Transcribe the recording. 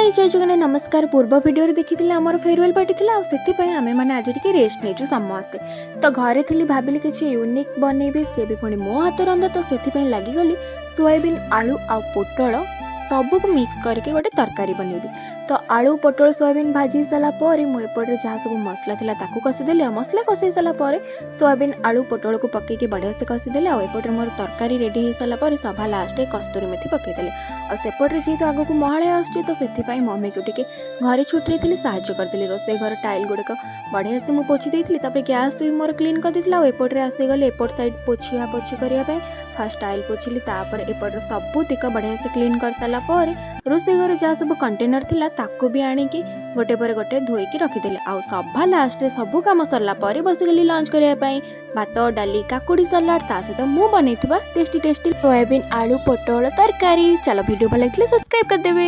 हाय जय जगन्नाथ नमस्कार। पूर्व वीडियो देखी आमर फेयरवेल पार्टी थी से आम मैंने आज टे रेस्ट नहीं समस्ते तो घरे थी भाविली किसी यूनिक बनइबी सी भी पुणी मो हाथ रंधा तो से लगिगली सोयाबीन आलू आ पोटल सबको मिक्स करके गोटे तरकारी बनइबी। तो आलू पोटल सोयाबीन भाजी सारापर मुझे जहाँ सब मसला था ताकू कषिदेली मसला कषि सारापर सोयाबीन आलू पोटल को पकईकि बढ़िया से कषिदेली आउपटे मोर तरकारी रेडी हो सारापर सभा लास्ट कस्तूरी मेथी पकईदेली आसेपटे जेहेतु आग को महालय आसुची तो से मम्मी को टे घरे छुट्टी थी साहय करदेली रोसे घर टाइल गुड़िक बढ़िया से मुझे पोछि देती गैस भी मोर क्लीन करदेली आउपटे आसीगली एपट साइड पोछिया पोछि करने फास्ट टाइल पोछिली एपट सबूतिक बढ़िया से क्लीन कर सारापर रोसे घर जहाँ सब कंटेनर थिला ताको भी आनिकी गोटे पर गोटे धोईकी रखीदेली आउ सभा लास्ट सब कम सरला बसिगली लंच करने भात डाली काकुड़ी सलाड ता सहित मु बन टेस्टी टेस्टी सोयाबीन आलू पोटल तरकारी। चलो वीडियो भल लगे सब्सक्राइब करदेवे।